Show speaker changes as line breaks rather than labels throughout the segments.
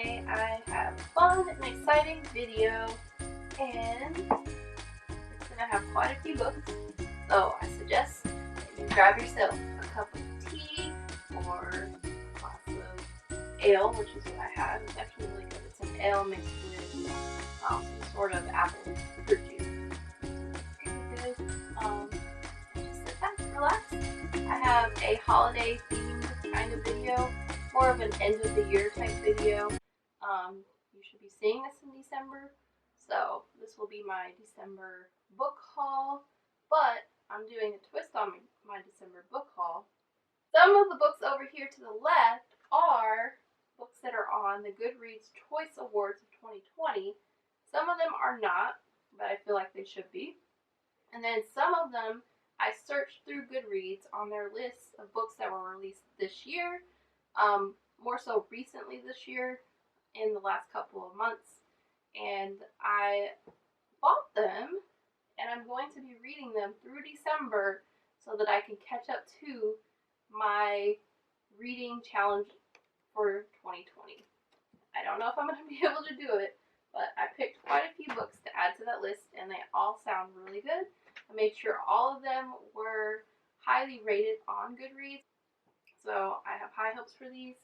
today I have a fun and exciting video, and it's going to have quite a few books, so I suggest that you grab yourself a cup of tea or a glass of ale, which is what I have. It's actually really good. It's an ale mixed with some sort of apple fruit juice. It's really good. Just sit back, relax. I have a holiday themed kind of video, more of an end of the year type video. You should be seeing this in December, so this will be my December book haul, but I'm doing a twist on my December book haul. Some of the books over here to the left are books that are on the Goodreads Choice Awards of 2020. Some of them are not, but I feel like they should be. And then some of them I searched through Goodreads on their lists of books that were released this year, more so recently this year, in the last couple of months, and I bought them, and I'm going to be reading them through December so that I can catch up to my reading challenge for 2020. I don't know if I'm going to be able to do it, but I picked quite a few books to add to that list, and they all sound really good. I made sure all of them were highly rated on Goodreads, so I have high hopes for these.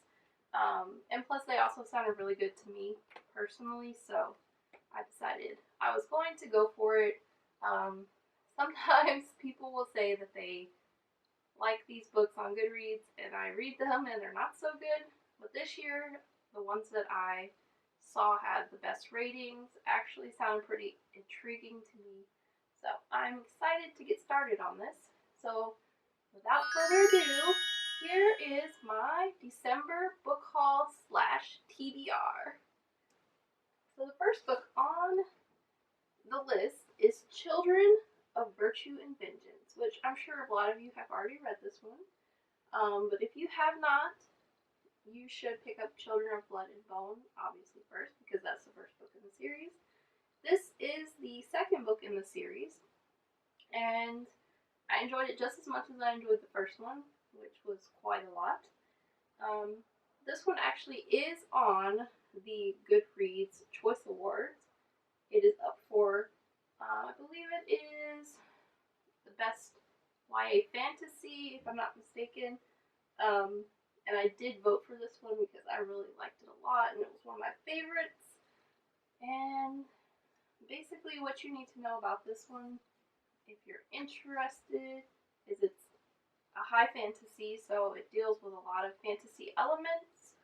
And plus they also sounded really good to me personally, so I decided I was going to go for it. Sometimes people will say that they like these books on Goodreads and I read them and they're not so good, but this year the ones that I saw had the best ratings actually sounded pretty intriguing to me, so I'm excited to get started on this. So without further ado, here is my December book haul / TBR. So the first book on the list is Children of Virtue and Vengeance, which I'm sure a lot of you have already read this one. But if you have not, you should pick up Children of Blood and Bone, obviously first, because that's the first book in the series. This is the second book in the series, and I enjoyed it just as much as I enjoyed the first one, which was quite a lot. This one actually is on the Goodreads Choice Awards. It is up for, I believe it is the best YA fantasy, if I'm not mistaken. And I did vote for this one because I really liked it a lot, and it was one of my favorites. And basically what you need to know about this one, if you're interested, is it's a high fantasy, so it deals with a lot of fantasy elements.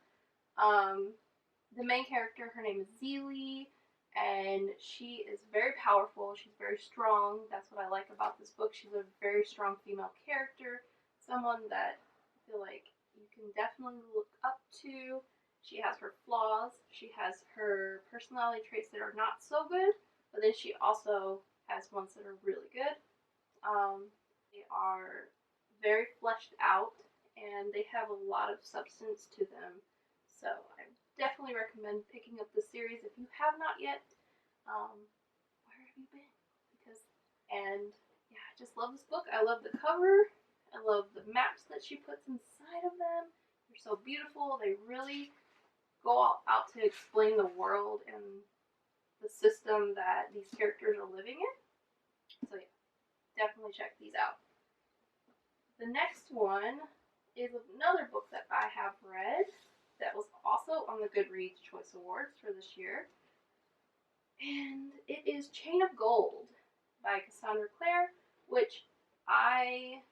The main character, her name is Zeely, and she is very powerful. She's very strong. That's what I like about this book. She's a very strong female character, someone that I feel like you can definitely look up to. She has her flaws. She has her personality traits that are not so good, but then she also has ones that are really good. They are very fleshed out, and they have a lot of substance to them. So I definitely recommend picking up the series if you have not yet. Where have you been? And yeah, I just love this book. I love the cover. I love the maps that she puts inside of them. They're so beautiful. They really go all out to explain the world and the system that these characters are living in. So yeah, definitely check these out. The next one is another book that I have read that was also on the Goodreads Choice Awards for this year. And it is Chain of Gold by Cassandra Clare, which I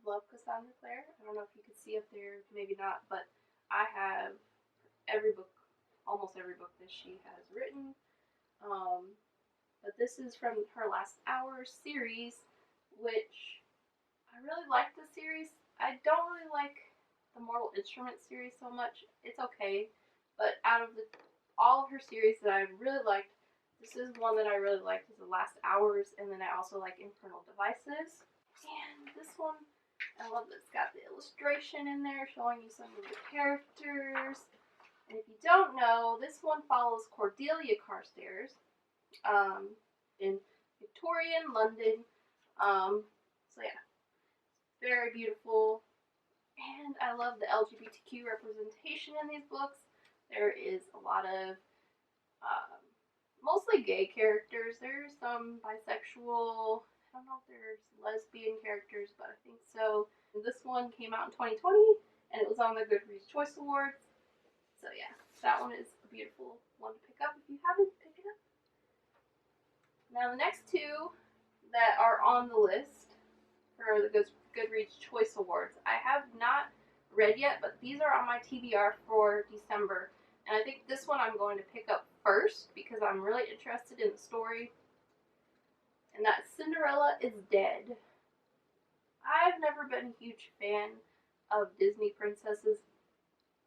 love Cassandra Clare. I don't know if you can see up there, maybe not, but I have almost every book that she has written. But this is from her Last Hour series, which I really like the series. I don't really like the Mortal Instruments series so much. It's okay, but out of all of her series that I really liked, this is one that I really liked, is The Last Hours, and then I also like Infernal Devices. And this one, I love that it's got the illustration in there showing you some of the characters. And if you don't know, this one follows Cordelia Carstairs in Victorian London. So yeah, very beautiful, and I love the LGBTQ representation in these books. There is a lot of mostly gay characters. There's some bisexual. I don't know if there's lesbian characters, but I think so. This one came out in 2020, and it was on the Goodreads Choice Awards. So yeah, that one is a beautiful one to pick up if you haven't picked it up. Now the next two that are on the list for the Goodreads Choice Awards, I have not read yet, but these are on my TBR for December. And I think this one I'm going to pick up first because I'm really interested in the story. And that's Cinderella Is Dead. I've never been a huge fan of Disney princesses,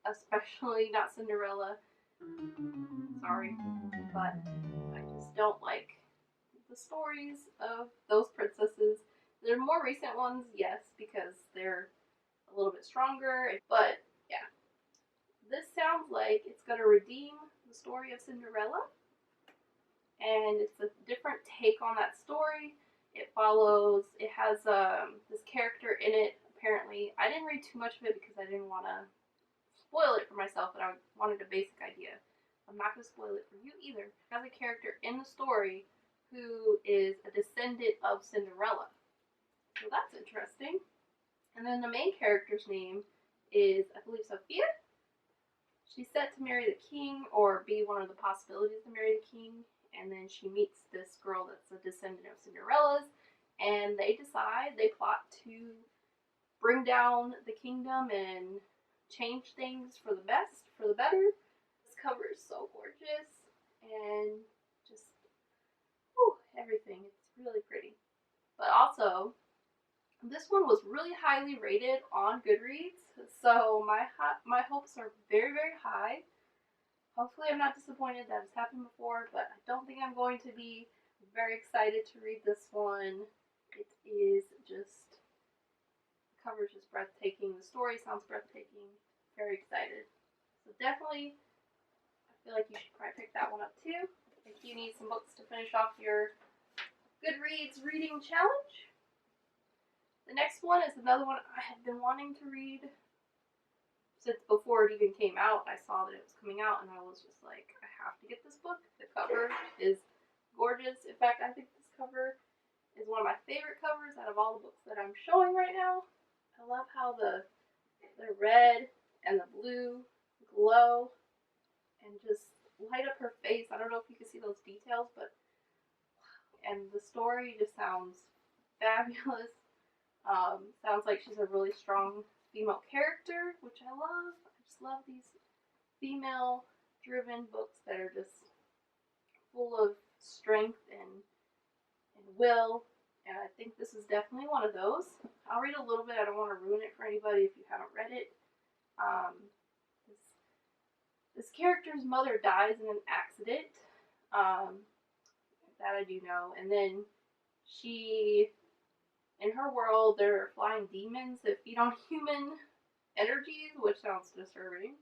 especially not Cinderella. Sorry, but I just don't like the stories of those princesses. There are more recent ones, yes, because they're a little bit stronger, but yeah. This sounds like it's going to redeem the story of Cinderella, and it's a different take on that story. It has this character in it, apparently. I didn't read too much of it because I didn't want to spoil it for myself, but I wanted a basic idea. I'm not going to spoil it for you either. It has a character in the story who is a descendant of Cinderella. So that's interesting. And then the main character's name is, I believe, Sophia. She's set to marry the king, or be one of the possibilities to marry the king, and then she meets this girl that's a descendant of Cinderella's, and they plot to bring down the kingdom and change things for the better. This cover is so gorgeous, and just, everything. It's really pretty. But also, this one was really highly rated on Goodreads, so my hopes are very, very high. Hopefully I'm not disappointed that it's happened before, but I don't think I'm going to be very excited to read this one. It is just, the cover is just breathtaking. The story sounds breathtaking. Very excited. So definitely, I feel like you should probably pick that one up too, if you need some books to finish off your Goodreads reading challenge. The next one is another one I have been wanting to read since before it even came out. I saw that it was coming out and I was just like, I have to get this book. The cover is gorgeous. In fact, I think this cover is one of my favorite covers out of all the books that I'm showing right now. I love how the red and the blue glow and just light up her face. I don't know if you can see those details, but and the story just sounds fabulous. Sounds like she's a really strong female character, which I love. I just love these female-driven books that are just full of strength and will, and I think this is definitely one of those. I'll read a little bit. I don't want to ruin it for anybody if you haven't read it. This character's mother dies in an accident. That I do know. And then in her world, there are flying demons that feed on human energies, which sounds disturbing,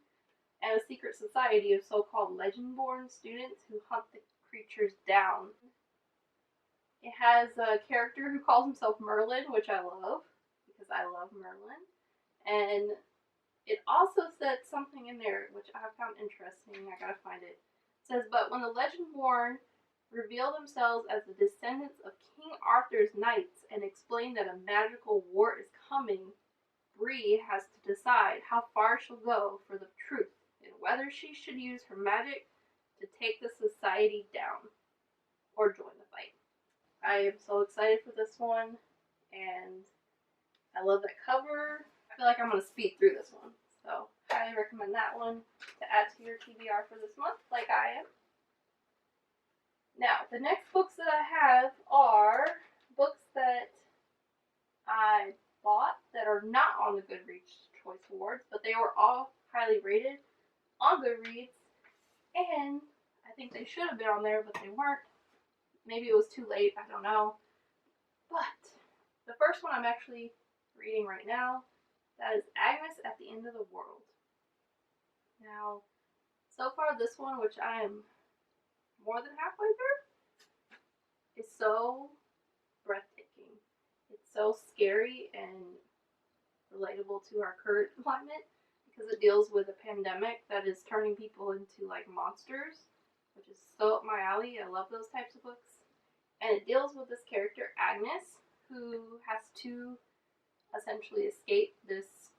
and a secret society of so-called legend-born students who hunt the creatures down. It has a character who calls himself Merlin, which I love, because I love Merlin. And it also said something in there which I found interesting. I gotta find it. It says, but when the legend-born reveal themselves as the descendants of King Arthur's knights and explain that a magical war is coming, Bree has to decide how far she'll go for the truth and whether she should use her magic to take the society down or join the fight. I am so excited for this one, and I love that cover. I feel like I'm going to speed through this one, so I highly recommend that one to add to your TBR for this month, like I am. Now, the next books that I have are books that I bought that are not on the Goodreads Choice Awards, but they were all highly rated on Goodreads, and I think they should have been on there, but they weren't. Maybe it was too late, I don't know. But the first one I'm actually reading right now, that is Agnes at the End of the World. Now, so far this one, which I am more than halfway through, is so breathtaking. It's so scary and relatable to our current climate because it deals with a pandemic that is turning people into like monsters, which is so up my alley. I love those types of books. And it deals with this character, Agnes, who has to essentially escape this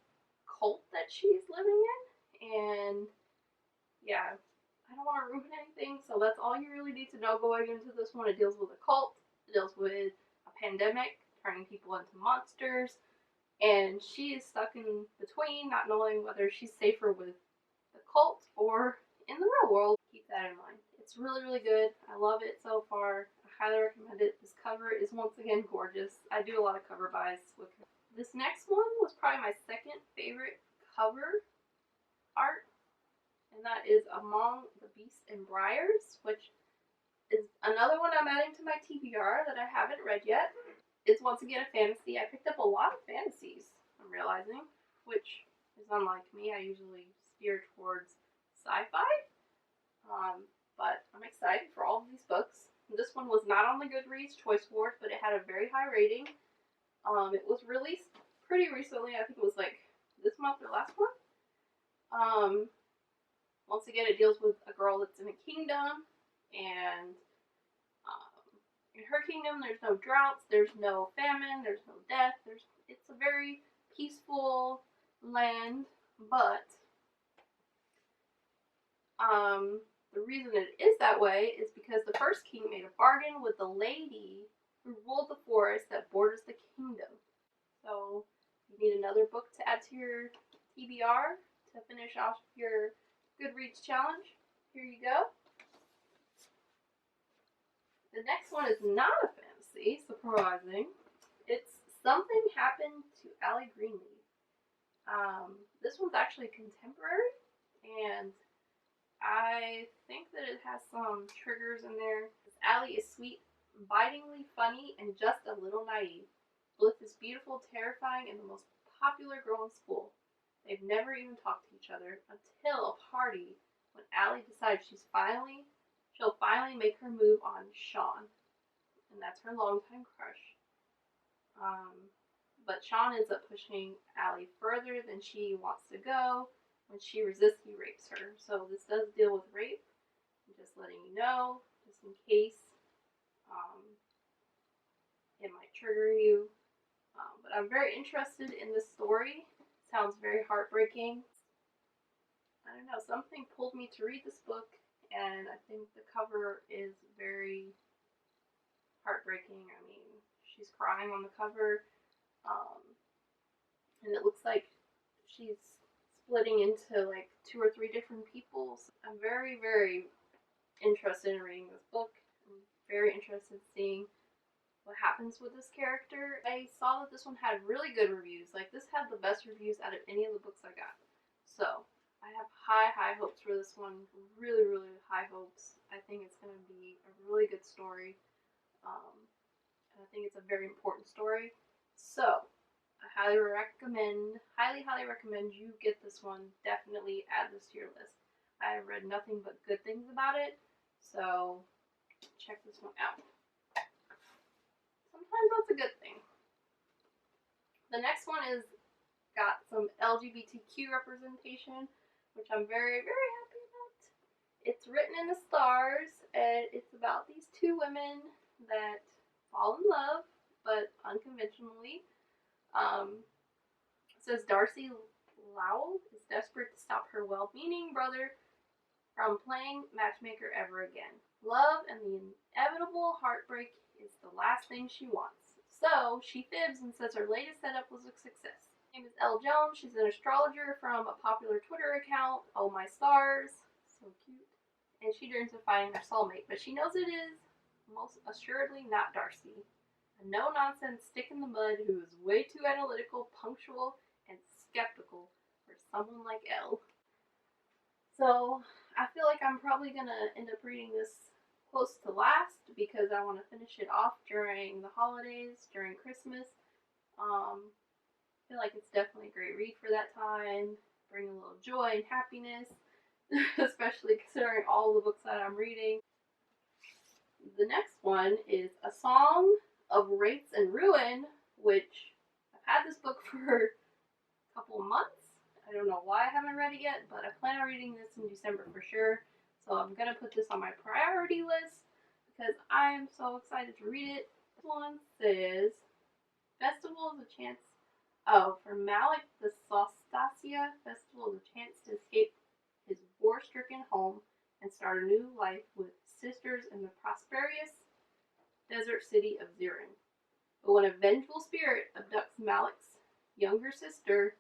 cult that she's living in. And yeah, I don't want to ruin anything, so that's all you really need to know going into this one. It deals with a cult, it deals with a pandemic, turning people into monsters, and she is stuck in between, not knowing whether she's safer with the cult or in the real world. Keep that in mind. It's really, really good. I love it so far. I highly recommend it. This cover is once again gorgeous. I do a lot of cover buys with her. This next one was probably my second favorite cover art, and that is Among the Beasts and Briars, which is another one I'm adding to my TBR that I haven't read yet. It's once again a fantasy. I picked up a lot of fantasies, I'm realizing, which is unlike me. I usually steer towards sci-fi, but I'm excited for all of these books. This one was not on the Goodreads Choice Awards, but it had a very high rating. It was released pretty recently. I think it was like this month or last month. Once again, it deals with a girl that's in a kingdom, and in her kingdom, there's no droughts, there's no famine, there's no death. It's a very peaceful land, but the reason it is that way is because the first king made a bargain with the lady who ruled the forest that borders the kingdom. So you need another book to add to your TBR to finish off your Goodreads challenge. Here you go. The next one is not a fantasy, surprising. It's Something Happened to Allie Greenleaf. This one's actually contemporary, and I think that it has some triggers in there. Allie is sweet, bitingly funny, and just a little naive. Bliss is beautiful, terrifying, and the most popular girl in school. They've never even talked to each other until a party when Allie decides she'll finally make her move on Sean, and that's her longtime crush. But Sean ends up pushing Allie further than she wants to go. When she resists, he rapes her. So this does deal with rape. I'm just letting you know, just in case it might trigger you. But I'm very interested in this story. It sounds very heartbreaking. I don't know, something pulled me to read this book, and I think the cover is very heartbreaking. I mean, she's crying on the cover, and it looks like she's splitting into like 2 or 3 different people. So I'm very, very interested in reading this book. I'm very interested in seeing what happens with this character. I saw that this one had really good reviews. Like, this had the best reviews out of any of the books I got. So I have high, high hopes for this one. Really, really high hopes. I think it's going to be a really good story. And I think it's a very important story. So I highly recommend you get this one. Definitely add this to your list. I have read nothing but good things about it. So check this one out. Sometimes that's a good thing. The next one is got some LGBTQ representation, which I'm very, very happy about. It's written in the stars, and it's about these 2 women that fall in love, but unconventionally. It says Darcy Lowell is desperate to stop her well-meaning brother from playing matchmaker ever again. Love and the inevitable heartbreak is the last thing she wants. So she fibs and says her latest setup was a success. Her name is Elle Jones. She's an astrologer from a popular Twitter account, Oh My Stars. So cute. And she dreams of finding her soulmate, but she knows it is most assuredly not Darcy. A no-nonsense stick in the mud who is way too analytical, punctual, and skeptical for someone like Elle. So I feel like I'm probably going to end up reading this close to last because I want to finish it off during the holidays, during Christmas. I feel like it's definitely a great read for that time, bring a little joy and happiness, especially considering all the books that I'm reading. The next one is A Song of Wraiths and Ruin, which I've had this book for a couple of months. I don't know why I haven't read it yet, but I plan on reading this in December for sure. So I'm going to put this on my priority list because I am so excited to read it. This one says, Festival is a chance. Oh, for Malik, the Solstasia Festival is a chance to escape his war-stricken home and start a new life with sisters in the prosperous desert city of Zirin. But when a vengeful spirit abducts Malik's younger sister,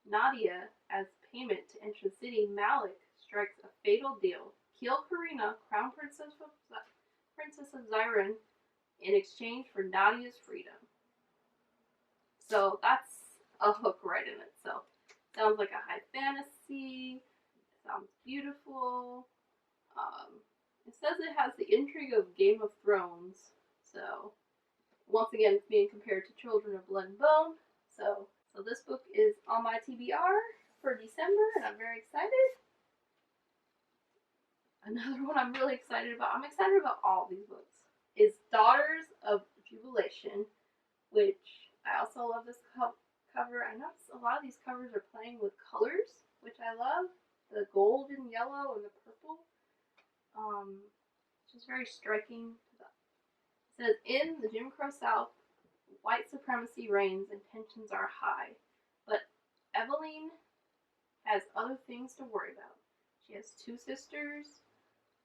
Nadia, as payment to enter the city, Malik strikes a fatal deal. Kill Karina, crown princess of Zirin, in exchange for Nadia's freedom. So that's a hook right in itself. Sounds like a high fantasy. Sounds beautiful. It says it has the intrigue of Game of Thrones. So once again, it's being compared to Children of Blood and Bone. So this book is on my TBR for December, and I'm very excited. Another one I'm really excited about, I'm excited about all these books, is Daughters of Jubilation, which I also love this cover. I noticed a lot of these covers are playing with colors, which I love. The gold and yellow and the purple. It's just very striking. It says, in the Jim Crow South, white supremacy reigns and tensions are high, but Eveline has other things to worry about. She has two sisters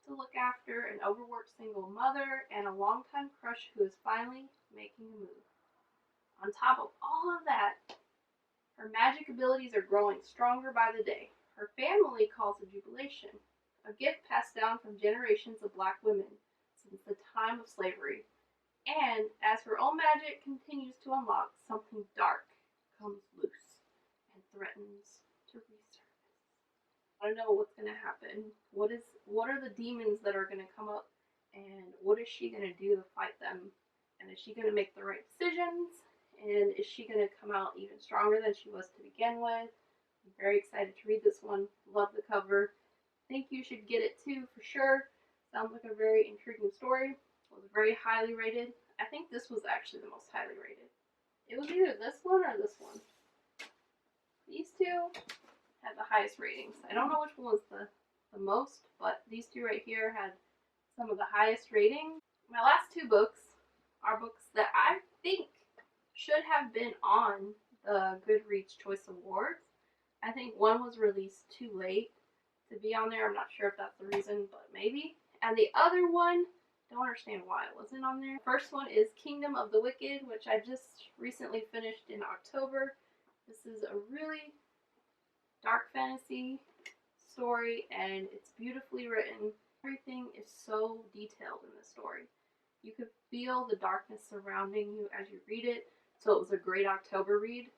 to look after, an overworked single mother, and a longtime crush who is finally making a move. On top of all of that, her magic abilities are growing stronger by the day. Her family calls it Jubilation, a gift passed down from generations of black women since the time of slavery. And as her own magic continues to unlock, something dark comes loose and threatens to resurface. I don't know what's going to happen. What are the demons that are going to come up, and what is she going to do to fight them? And is she going to make the right decisions? And is she going to come out even stronger than she was to begin with? I'm very excited to read this one. Love the cover. Think you should get it too for sure. Sounds like a very intriguing story. It was very highly rated. I think this was actually the most highly rated. It was either this one or this one. These two had the highest ratings. I don't know which one was the most, but these two right here had some of the highest ratings. My last two books are books that I think should have been on the Goodreads Choice Awards. I think one was released too late to be on there. I'm not sure if that's the reason, but maybe. And the other one, don't understand why it wasn't on there. First one is Kingdom of the Wicked, which I just recently finished in October. This is a really dark fantasy story, and it's beautifully written. Everything is so detailed in this story. You could feel the darkness surrounding you as you read it, so it was a great October read.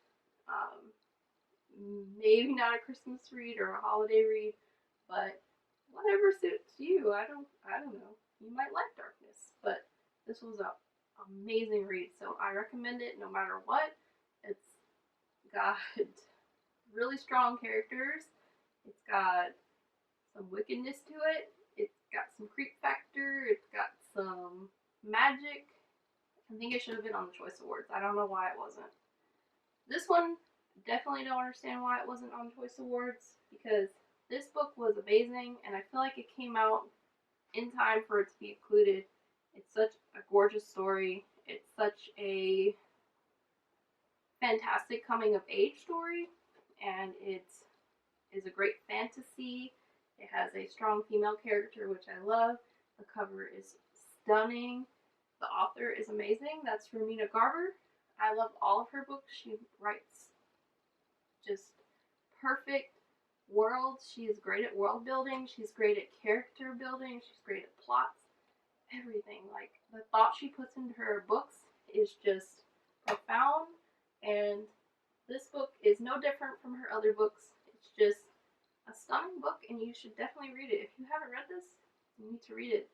Maybe not a Christmas read or a holiday read, but whatever suits you. I don't know. You might like darkness, but this was an amazing read, so I recommend it no matter what. It's got really strong characters. It's got some wickedness to it. It's got some creep factor. It's got some magic. I think it should have been on the Choice Awards. I don't know why it wasn't. This one, definitely don't understand why it wasn't on Choice Awards, because this book was amazing, and I feel like it came out in time for it to be included. It's such a gorgeous story. It's such a fantastic coming of age story, and it is a great fantasy. It has a strong female character, which I love. The cover is stunning. The author is amazing. That's Romina Garber. I love all of her books. She writes just perfect worlds. She is great at world building. She's great at character building. She's great at plots. Everything. Like, the thought she puts into her books is just profound. And this book is no different from her other books. It's just a stunning book, and you should definitely read it. If you haven't read this, you need to read it.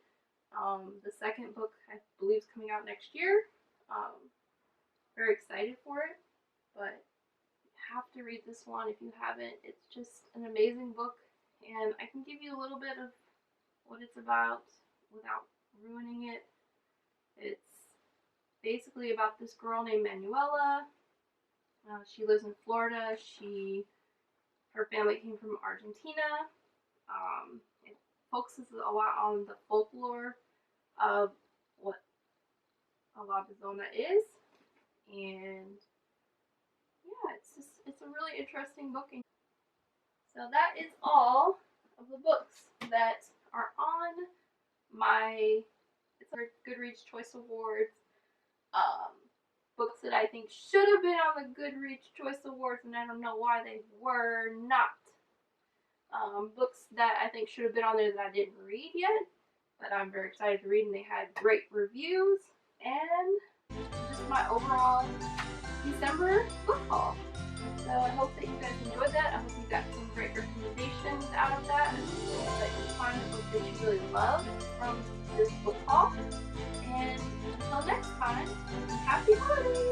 The second book, I believe, is coming out next year. Very excited for it, but you have to read this one if you haven't. It's just an amazing book, and I can give you a little bit of what it's about without ruining it. It's basically about this girl named Manuela. She lives in Florida. She Her family came from Argentina. It focuses a lot on the folklore of what a labizona is, and yeah, it's a really interesting book. So that is all of the books that are on my Goodreads Choice Awards. Um, Books that I think should have been on the Goodreads Choice Awards, and I don't know why they were not. Books that I think should have been on there that I didn't read yet, but I'm very excited to read, and they had great reviews, and just my overall December book haul. So I hope that you guys enjoyed that. I hope you got some great recommendations out of that. I hope that you find a book that you really love from this book haul. And until next time, happy holidays!